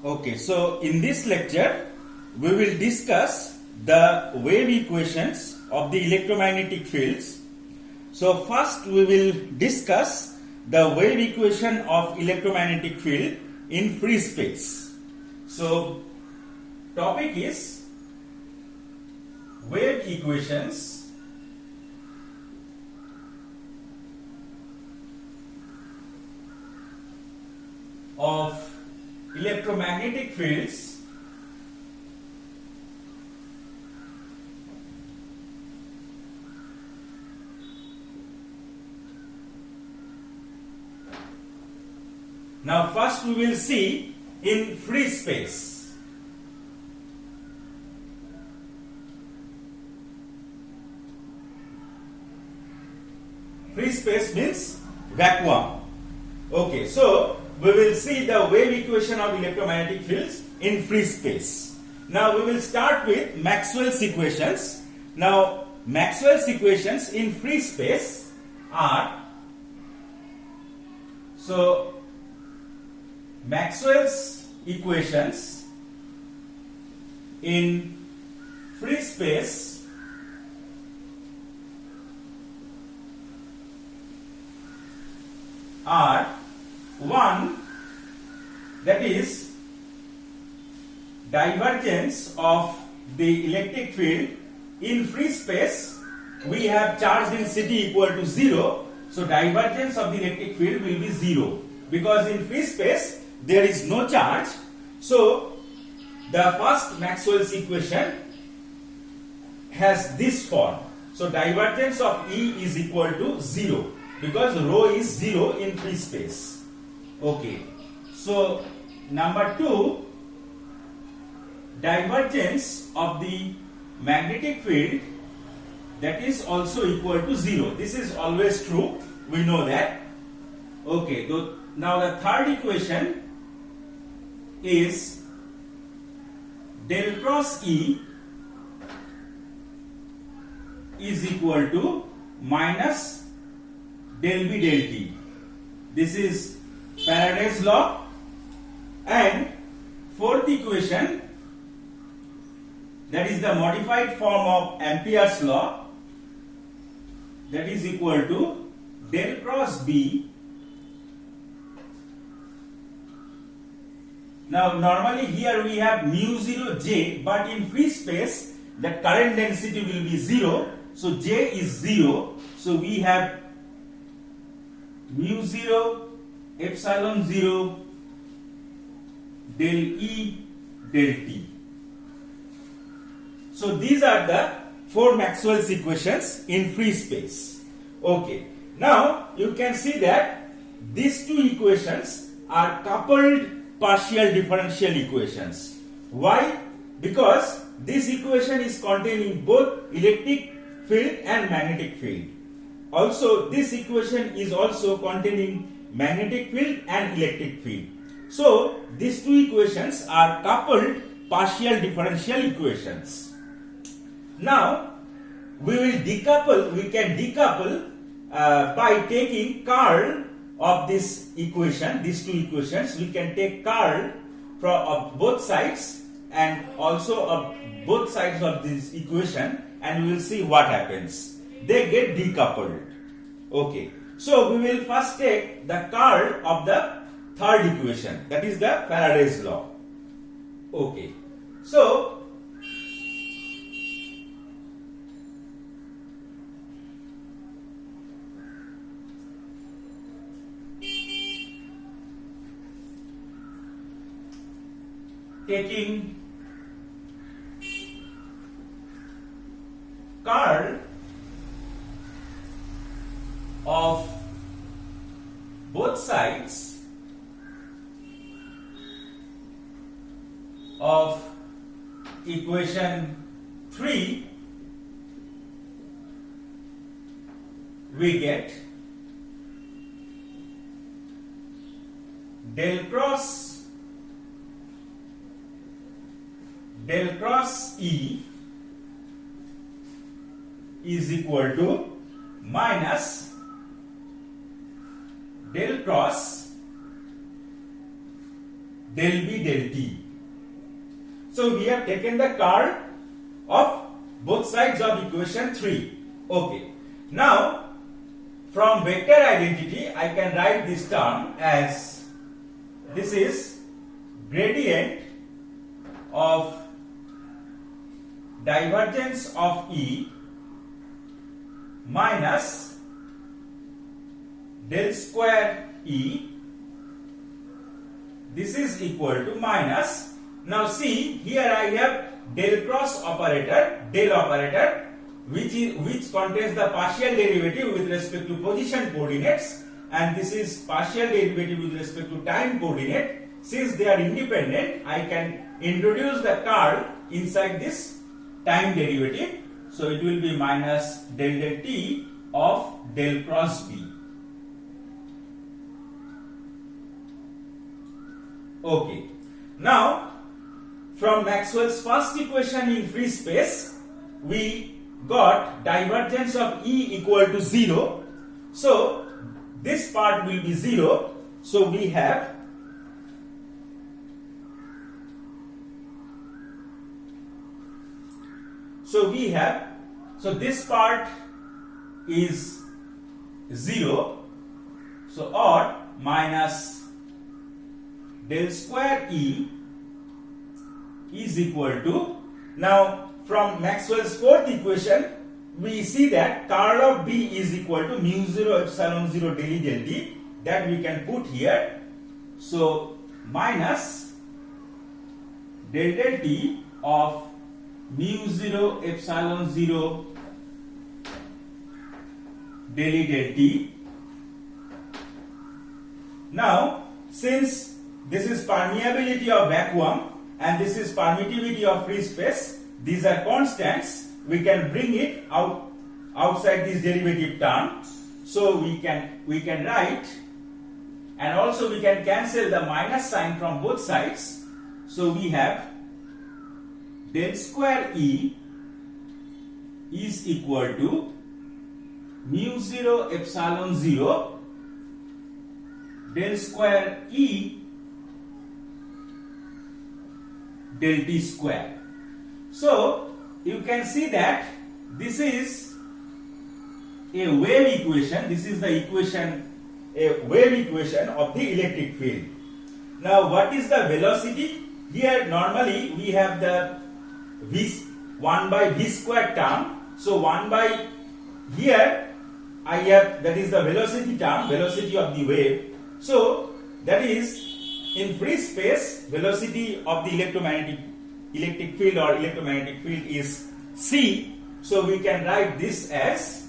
Okay, so in this lecture, we will discuss the wave equations of the electromagnetic fields. So first we will discuss the wave equation of electromagnetic field in free space. So topic is wave equations of electromagnetic fields Now first we will see in free space. Free space means vacuum. Okay, so we will see the wave equation of electromagnetic fields in free space. Now we will start with Maxwell's equations. Now Maxwell's equations in free space are, so Maxwell's equations in free space are one, that is divergence of the electric field in free space. We have charge density equal to 0, so divergence of the electric field will be 0 because in free space there is no charge. So the first Maxwell's equation has this form. So divergence of E is equal to 0 because rho is 0 in free space. Okay. So number 2, divergence of the magnetic field, that is also equal to 0. This is always true. We know that. Okay. Now the third equation is del cross E is equal to minus del B del T. This is Faraday's law. And fourth equation, that is the modified form of Ampere's law, that is equal to del cross B. Now normally here we have mu 0 J, but in free space the current density will be 0, so J is 0, so we have mu 0 epsilon 0 del E del T. So these are the four Maxwell's equations in free space. Okay, now you can see that these two equations are coupled partial differential equations. Why? Because this equation is containing both electric field and magnetic field. Also this equation is also containing magnetic field and electric field. So these two equations are coupled partial differential equations. Now we can decouple by taking curl of this equation, these two equations. We can take curl of both sides and also of both sides of this equation, and we will see what happens. They get decoupled. Okay, so we will first take the curl of the third equation, that is the Faraday's law. Okay, so taking curl of both sides of equation 3, we get del cross E is equal to minus del cross del B del T. So we have taken the curl of both sides of equation 3. Okay. Now from vector identity I can write this term as this is gradient of divergence of E minus del square E. This is equal to minus. Now see, here I have del cross operator, del operator, which contains the partial derivative with respect to position coordinates, and this is partial derivative with respect to time coordinate. Since they are independent, I can introduce the curl inside this time derivative. So it will be minus del del T of del cross B. Okay. Now from Maxwell's first equation in free space, we got divergence of E equal to 0. So this part will be 0. So we have so this part is 0. So or minus del square E is equal to, now from Maxwell's fourth equation we see that curl of B is equal to mu 0 epsilon 0 del E del T, that we can put here. So minus del del T of mu 0 epsilon 0 del E del T. Now since this is permeability of vacuum and this is permittivity of free space, these are constants, we can bring it outside this derivative term. So we can write, and also we can cancel the minus sign from both sides. So we have del square E is equal to mu 0 epsilon 0 del square E del T square. So you can see that this is a wave equation. This is the equation, a wave equation of the electric field. Now what is the velocity? Here normally we have the v 1 by v square term. So 1 by, here I have, that is the velocity term, velocity of the wave. So that is, in free space, velocity of the electric field or electromagnetic field is c. So we can write this as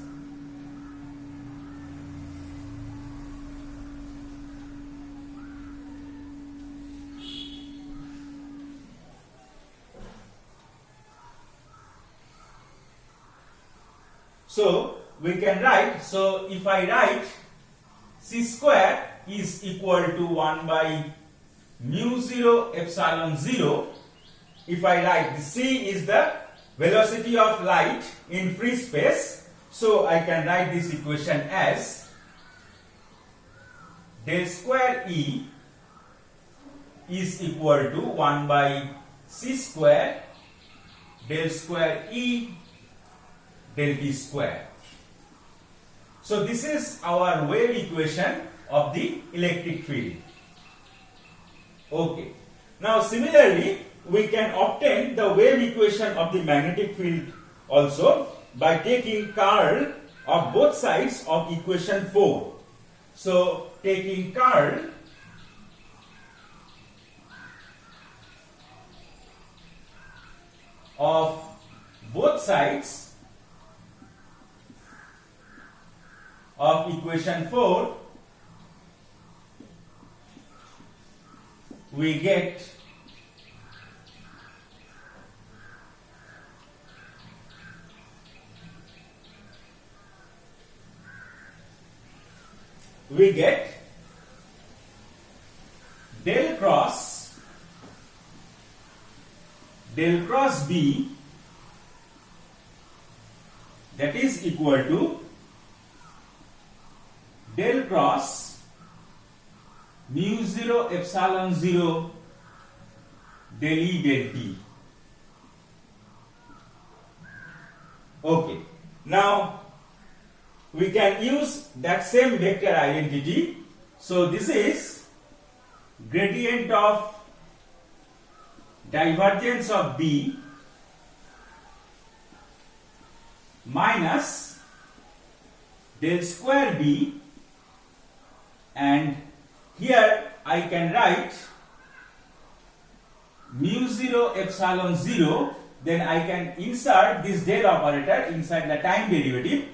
so if I write c square is equal to 1 by mu 0 epsilon 0. If I write, c is the velocity of light in free space, so I can write this equation as del square E is equal to 1 by c square del square E del T square. So this is our wave equation of the electric field. Okay. Now similarly, we can obtain the wave equation of the magnetic field also by taking curl of both sides of equation 4. So taking curl of both sides of equation 4, we get del cross B, that is equal to del cross mu 0 epsilon 0 del E del T. Okay. Now we can use that same vector identity. So this is gradient of divergence of B minus del square B, and here I can write mu 0 epsilon 0, then I can insert this del operator inside the time derivative.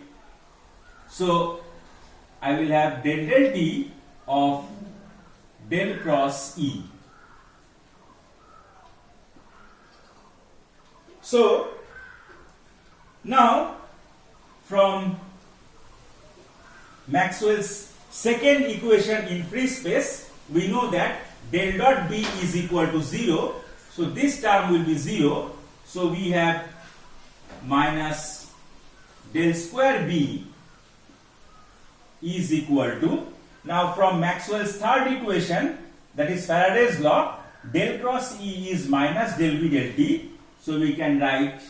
So I will have del T of del cross E. So now from Maxwell's second equation in free space, we know that del dot B is equal to 0. So this term will be 0. So we have minus del square B is equal to, now from Maxwell's third equation, that is Faraday's law, del cross E is minus del B del T. So we can write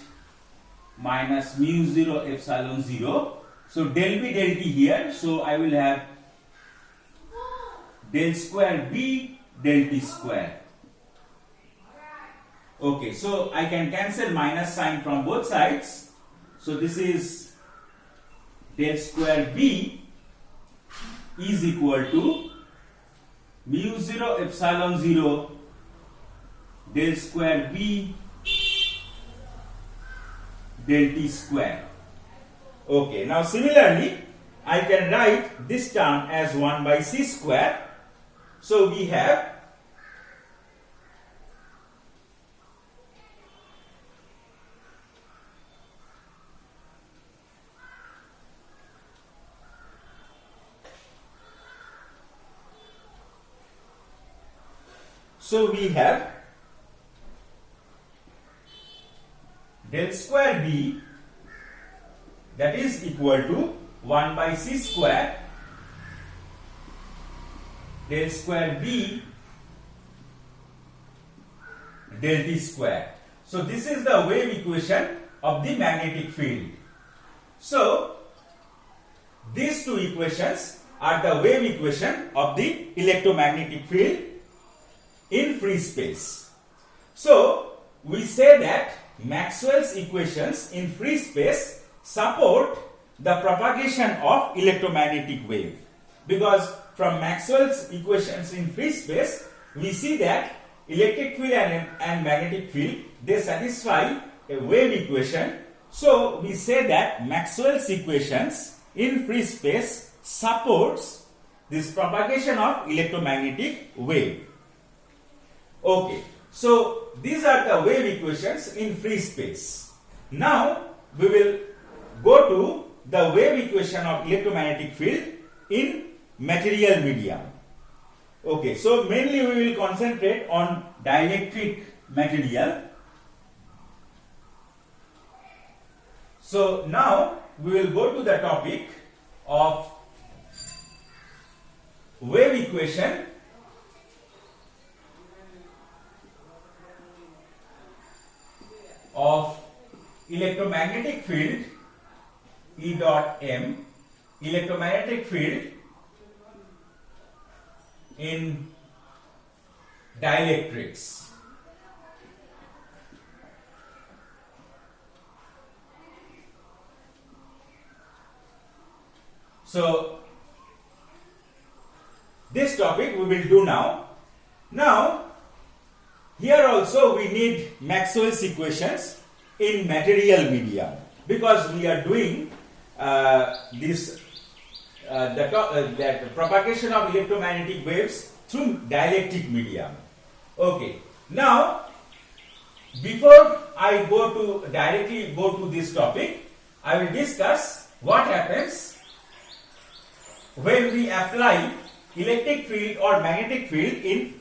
minus mu 0 epsilon 0. So del B del T here. So I will have del square B del T square. Okay, so I can cancel minus sign from both sides. So this is del square B is equal to mu 0 epsilon 0 del square B del T square. Okay, now similarly I can write this term as 1 by C square. So we have del square B, that is equal to 1 by C square del square B del T square. So this is the wave equation of the magnetic field. So these two equations are the wave equation of the electromagnetic field in free space. So we say that Maxwell's equations in free space support the propagation of electromagnetic wave, because from Maxwell's equations in free space we see that electric field and magnetic field, they satisfy a wave equation. So we say that Maxwell's equations in free space supports this propagation of electromagnetic wave. Okay, so these are the wave equations in free space. Now we will go to the wave equation of electromagnetic field in material medium. Okay, so mainly we will concentrate on dielectric material. So now we will go to the topic of wave equation of electromagnetic field E dot M, electromagnetic field in dielectrics. So this topic we will do now. Now here also we need Maxwell's equations in material medium, because we are doing that propagation of electromagnetic waves through dielectric medium. Okay, now before I directly go to this topic, I will discuss what happens when we apply electric field or magnetic field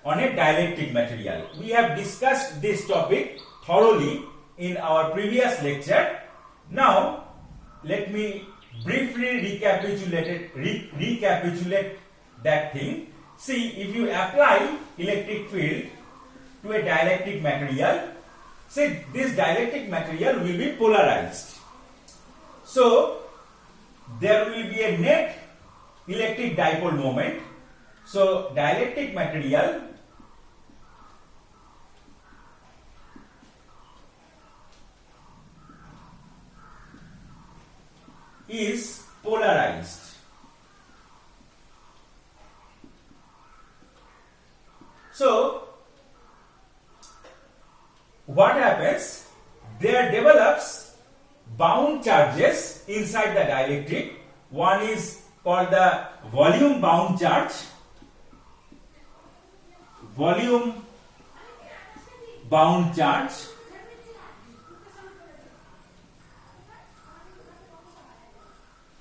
on a dielectric material. We have discussed this topic thoroughly in our previous lecture. Now let me briefly recapitulate that thing. See, if you apply electric field to a dielectric material, say this dielectric material will be polarized. So there will be a net electric dipole moment. So dielectric material is polarized. So what happens? There develops bound charges inside the dielectric. One is called the volume bound charge. Volume bound charge.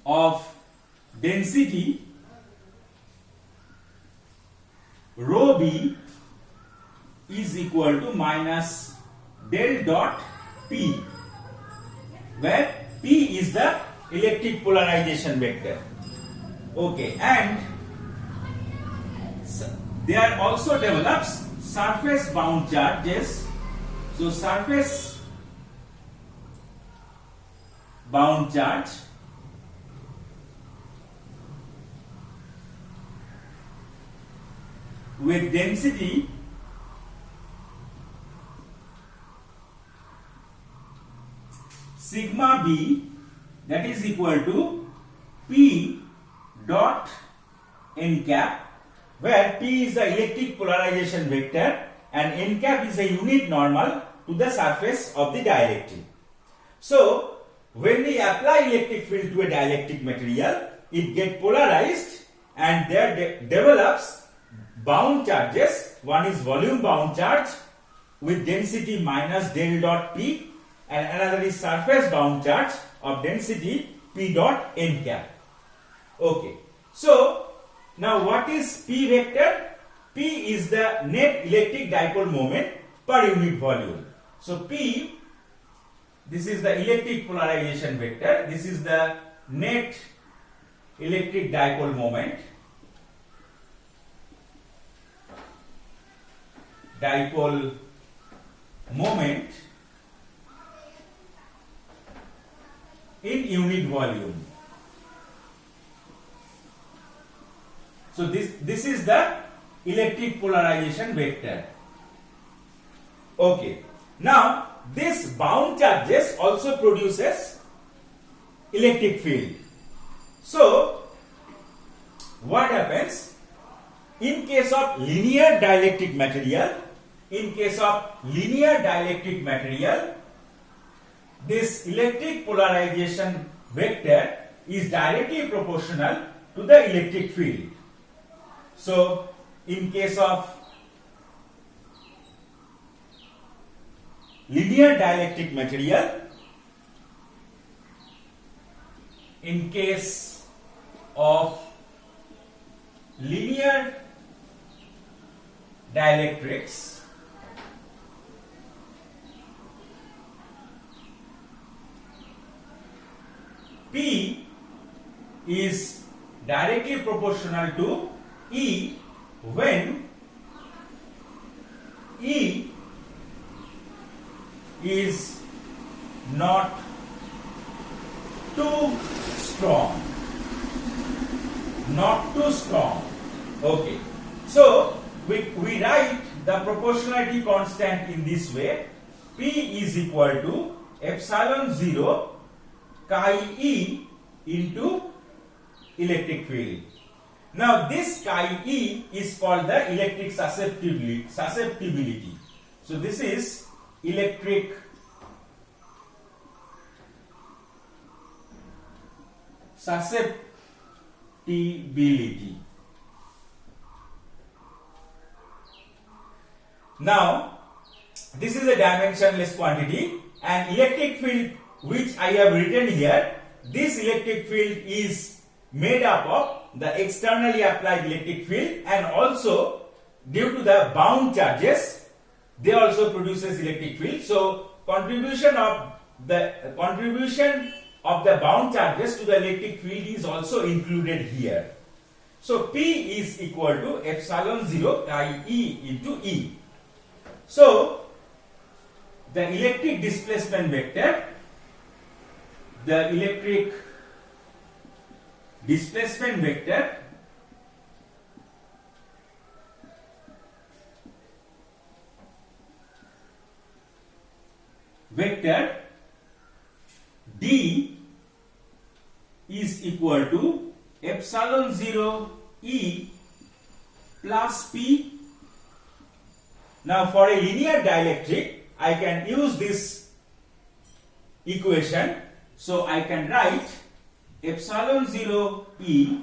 Of density rho b is equal to minus del dot p, where p is the electric polarization vector. Okay, and there also develops surface bound charges. So surface bound charge with density sigma b, that is equal to p dot n cap, where p is the electric polarization vector and n cap is a unit normal to the surface of the dielectric. So when we apply electric field to a dielectric material, it gets polarized and there develops bound charges. One is volume bound charge with density minus del dot p, and another is surface bound charge of density p dot n cap. Okay, so now what is p vector? P is the net electric dipole moment per unit volume. So p, this is the electric polarization vector, this is the net electric dipole moment. Dipole moment in unit volume. So this is the electric polarization vector. Okay, now this bound charges also produces electric field. So what happens in case of linear dielectric material? In case of linear dielectric material, this electric polarization vector is directly proportional to the electric field. So in case of linear dielectric material, in case of linear dielectrics, P is directly proportional to E when E is not too strong. Not too strong. Okay. So we write the proportionality constant in this way. P is equal to epsilon 0 chi E into electric field. Now this chi E is called the electric susceptibility. So this is electric susceptibility. Now this is a dimensionless quantity, and electric field which I have written here, this electric field is made up of the externally applied electric field, and also due to the bound charges they also produces electric field. So contribution of the bound charges to the electric field is also included here. So P is equal to epsilon 0 chi E into E. So the electric displacement vector, vector D is equal to epsilon 0 E plus P. Now for a linear dielectric, I can use this equation. So I can write epsilon 0 E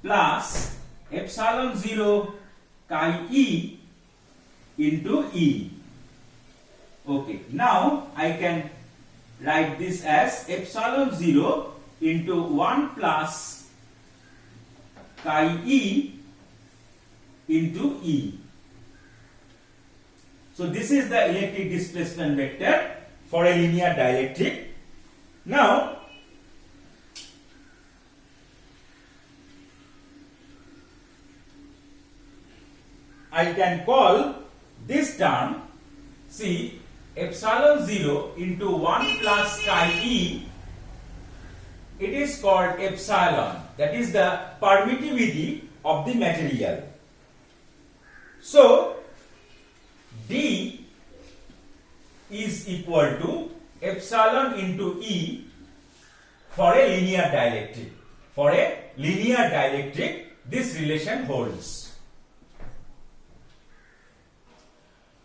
plus epsilon 0 chi E into E. Okay, now I can write this as epsilon 0 into 1 plus chi E into E. So this is the electric displacement vector for a linear dielectric. Now I can call this term, see, epsilon 0 into 1 plus chi E, it is called epsilon, that is the permittivity of the material. So D is equal to epsilon into E for a linear dielectric. For a linear dielectric, this relation holds.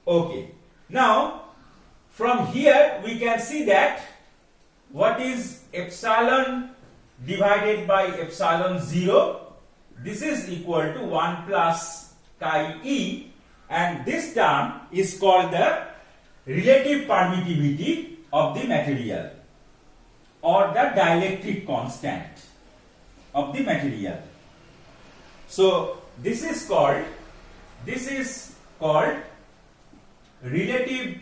Okay. Now, from here we can see that what is epsilon divided by epsilon 0? This is equal to 1 plus chi E, and this term is called the relative permittivity of the material, or the dielectric constant of the material. So this is called relative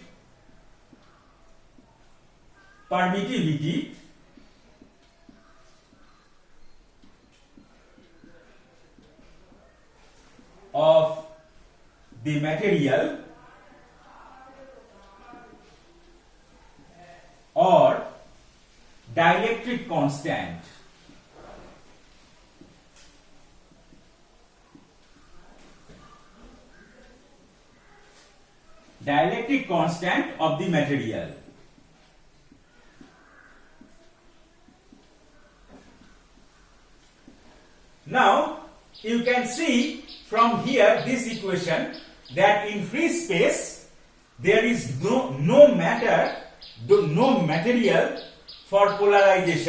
permittivity of the material, or dielectric constant. Dielectric constant of the material. Now you can see from here this equation that in free space there is no material for polarization.